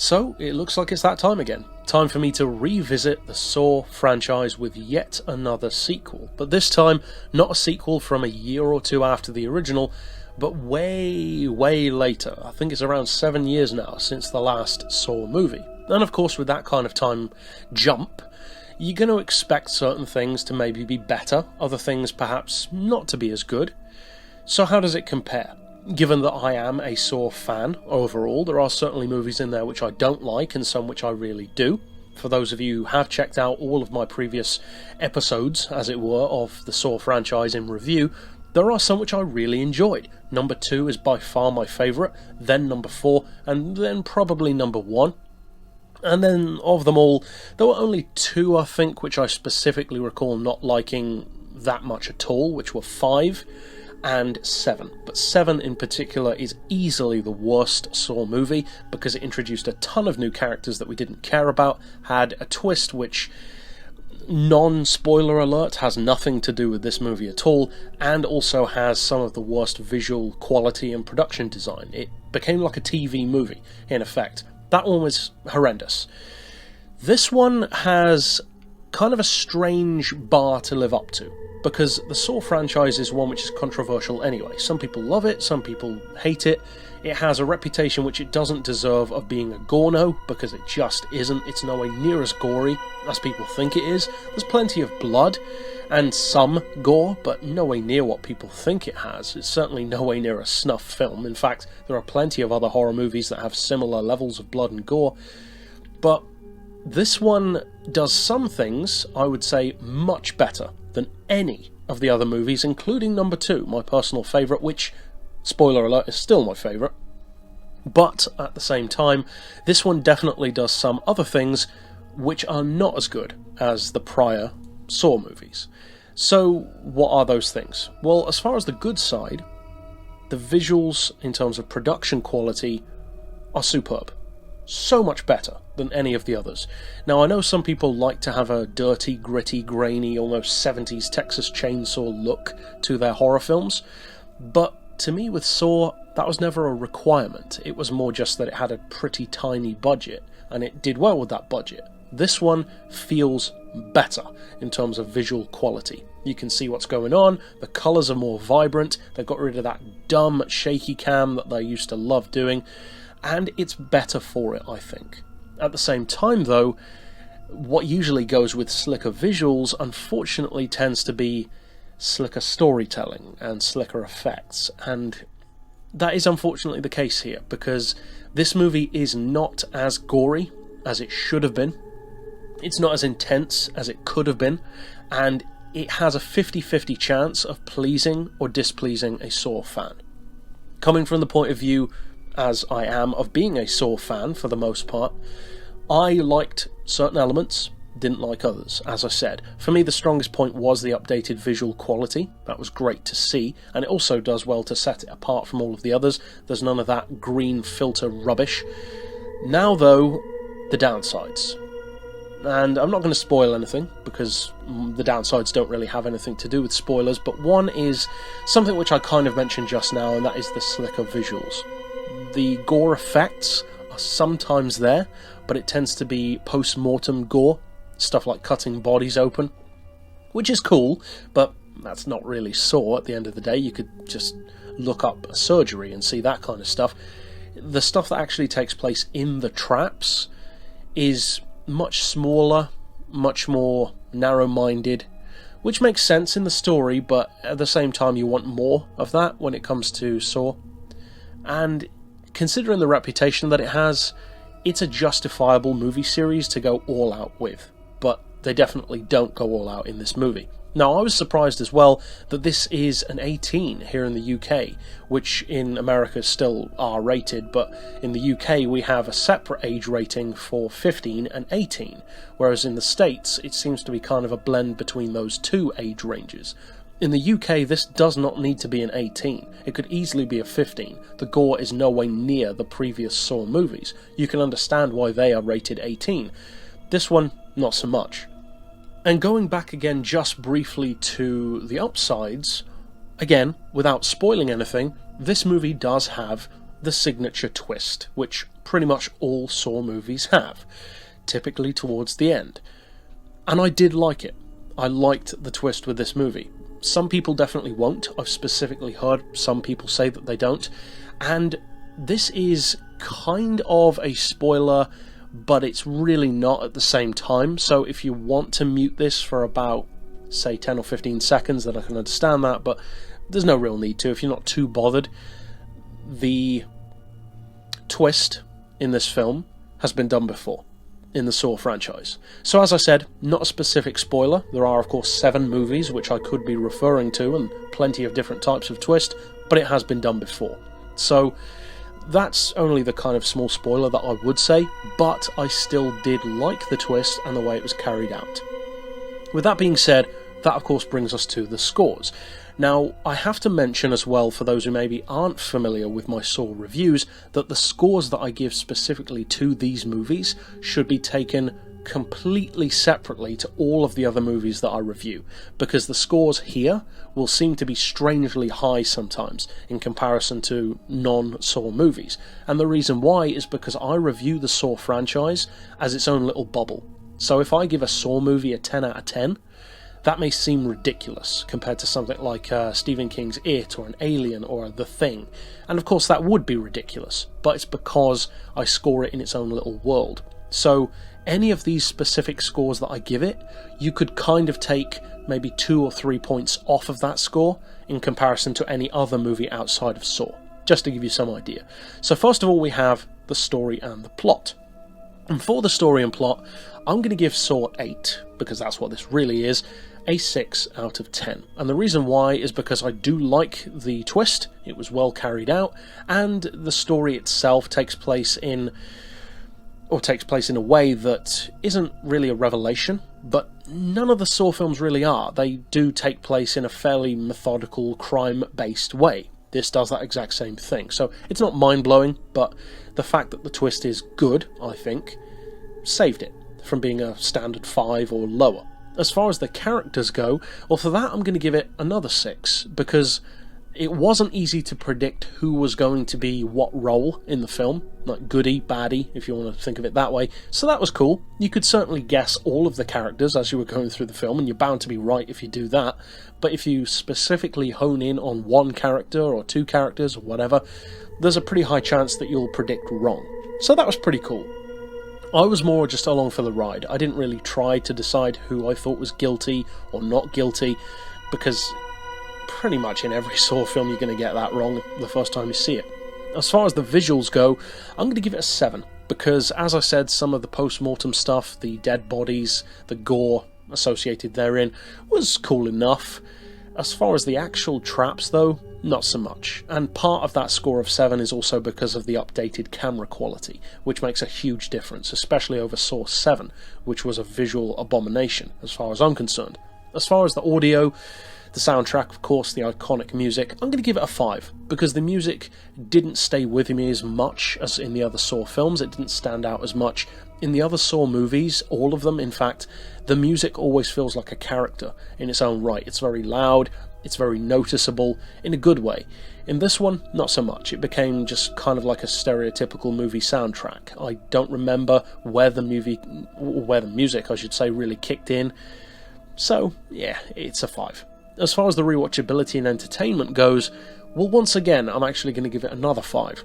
So, it looks like it's that time again. Time for me to revisit the Saw franchise with yet another sequel, but this time not a sequel from a year or two after the original, but way later. I think it's around 7 years now since the last Saw movie. And of course with that kind of time jump, you're going to expect certain things to maybe be better, other things perhaps not to be as good. So how does it compare? Given that I am a Saw fan overall, there are certainly movies in there which I don't like and some which I really do. For those of you who have checked out all of my previous episodes, as it were, of the Saw franchise in review, there are some which I really enjoyed. Number 2 is by far my favourite, then number 4, and then probably number 1. And then of them all, there were only 2 I think which I specifically recall not liking that much at all, which were 5 and 7, but 7 in particular is easily the worst Saw movie because it introduced a ton of new characters that we didn't care about, had a twist which, non-spoiler alert, has nothing to do with this movie at all, and also has some of the worst visual quality and production design. It became like a TV movie, in effect. That one was horrendous. This one has kind of a strange bar to live up to, because the Saw franchise is one which is controversial anyway. Some people love it, some people hate it. It has a reputation which it doesn't deserve of being a gorno, because it just isn't. It's nowhere near as gory as people think it is. There's plenty of blood and some gore, but nowhere near what people think it has. It's certainly nowhere near a snuff film. In fact, there are plenty of other horror movies that have similar levels of blood and gore. But this one does some things, I would say, much better than any of the other movies, including number 2, my personal favourite, which, spoiler alert, is still my favourite. But at the same time, this one definitely does some other things which are not as good as the prior Saw movies. So what are those things? Well, as far as the good side, the visuals in terms of production quality are superb. So much better than any of the others. Now, I know some people like to have a dirty, gritty, grainy, almost 70s Texas Chainsaw look to their horror films, but to me with Saw, that was never a requirement. It was more just that it had a pretty tiny budget, and it did well with that budget. This one feels better in terms of visual quality. You can see what's going on, the colours are more vibrant, they got rid of that dumb shaky cam that they used to love doing, and it's better for it, I think. At the same time, though, what usually goes with slicker visuals, unfortunately, tends to be slicker storytelling and slicker effects, and that is unfortunately the case here, because this movie is not as gory as it should have been, it's not as intense as it could have been, and it has a 50-50 chance of pleasing or displeasing a Saw fan. Coming from the point of view, as I am, of being a Saw fan for the most part, I liked certain elements, didn't like others. As I said, for me the strongest point was the updated visual quality. That was great to see, and it also does well to set it apart from all of the others. There's none of that green filter rubbish. Now though, the downsides. And I'm not going to spoil anything, because the downsides don't really have anything to do with spoilers, but one is something which I kind of mentioned just now, and that is the slicker visuals. The gore effects are sometimes there, but it tends to be post-mortem gore, stuff like cutting bodies open, which is cool, but that's not really Saw at the end of the day. You could just look up a surgery and see that kind of stuff. The stuff that actually takes place in the traps is much smaller, much more narrow-minded, which makes sense in the story, but at the same time you want more of that when it comes to Saw. And considering the reputation that it has, it's a justifiable movie series to go all out with, but they definitely don't go all out in this movie. Now, I was surprised as well that this is an 18 here in the UK, which in America is still R-rated, but in the UK we have a separate age rating for 15 and 18, whereas in the States it seems to be kind of a blend between those two age ranges. In the UK, this does not need to be an 18. It could easily be a 15. The gore is nowhere near the previous Saw movies. You can understand why they are rated 18. This one, not so much. And going back again just briefly to the upsides, again, without spoiling anything, this movie does have the signature twist, which pretty much all Saw movies have, typically towards the end. And I did like it. I liked the twist with this movie. Some people definitely won't. I've specifically heard some people say that they don't. And this is kind of a spoiler, but it's really not at the same time. So if you want to mute this for about, say, 10 or 15 seconds, then I can understand that, but there's no real need to if you're not too bothered. The twist in this film has been done before in the Saw franchise. So as I said, not a specific spoiler. There are of course 7 movies which I could be referring to and plenty of different types of twist, but it has been done before. So that's only the kind of small spoiler that I would say, but I still did like the twist and the way it was carried out. With that being said, that of course brings us to the scores. Now, I have to mention as well, for those who maybe aren't familiar with my Saw reviews, that the scores that I give specifically to these movies should be taken completely separately to all of the other movies that I review, because the scores here will seem to be strangely high sometimes in comparison to non-Saw movies. And the reason why is because I review the Saw franchise as its own little bubble. So if I give a Saw movie a 10 out of 10, that may seem ridiculous compared to something like Stephen King's It or an Alien or The Thing. And of course that would be ridiculous, but it's because I score it in its own little world. So any of these specific scores that I give it, you could kind of take maybe 2 or 3 points off of that score in comparison to any other movie outside of Saw, just to give you some idea. So first of all we have the story and the plot. And for the story and plot, I'm going to give Saw 8, because that's what this really is, a 6 out of 10. And the reason why is because I do like the twist, it was well carried out, and the story itself takes place in a way that isn't really a revelation, but none of the Saw films really are. They do take place in a fairly methodical, crime-based way. This does that exact same thing. So it's not mind-blowing, but the fact that the twist is good, I think, saved it from being a standard 5 or lower. As far as the characters go, well, for that I'm going to give it another 6, because it wasn't easy to predict who was going to be what role in the film, like goody, baddie, if you want to think of it that way. So that was cool. You could certainly guess all of the characters as you were going through the film, and you're bound to be right if you do that. But if you specifically hone in on one character or 2 characters or whatever, there's a pretty high chance that you'll predict wrong. So that was pretty cool. I was more just along for the ride. I didn't really try to decide who I thought was guilty or not guilty, because pretty much in every Saw film you're going to get that wrong the first time you see it. As far as the visuals go, I'm going to give it a 7, because as I said, some of the post-mortem stuff, the dead bodies, the gore associated therein, was cool enough. As far as the actual traps though, not so much, and part of that score of 7 is also because of the updated camera quality, which makes a huge difference, especially over Saw 7, which was a visual abomination as far as I'm concerned. As far as the audio, the soundtrack, of course, the iconic music, I'm going to give it a 5, because the music didn't stay with me as much as in the other Saw films. It didn't stand out as much. In the other Saw movies, all of them in fact, the music always feels like a character in its own right. It's very loud, it's very noticeable, in a good way. In this one, not so much. It became just kind of like a stereotypical movie soundtrack. I don't remember where the music, I should say, really kicked in. So, yeah, it's a 5. As far as the rewatchability and entertainment goes, well, once again, I'm actually going to give it another 5.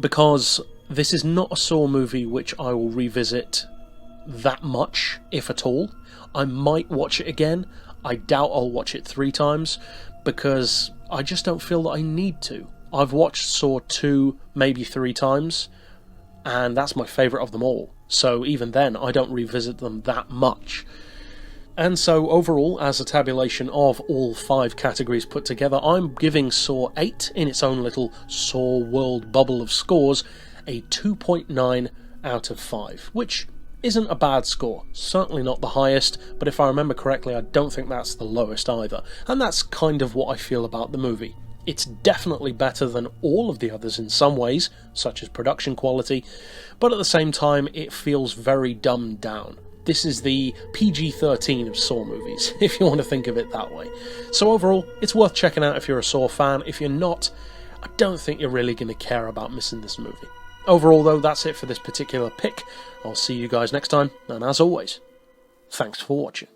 Because this is not a Saw movie which I will revisit that much, if at all. I might watch it again. I doubt I'll watch it 3 times, because I just don't feel that I need to. I've watched Saw 2 maybe 3 times, and that's my favourite of them all. So even then, I don't revisit them that much. And so overall, as a tabulation of all 5 categories put together, I'm giving Saw 8, in its own little Saw world bubble of scores, a 2.9 out of 5, which isn't a bad score. Certainly not the highest, but if I remember correctly, I don't think that's the lowest either. And that's kind of what I feel about the movie. It's definitely better than all of the others in some ways, such as production quality, but at the same time, it feels very dumbed down. This is the PG-13 of Saw movies, if you want to think of it that way. So overall, it's worth checking out if you're a Saw fan. If you're not, I don't think you're really going to care about missing this movie. Overall though, that's it for this particular pick. I'll see you guys next time, and as always, thanks for watching.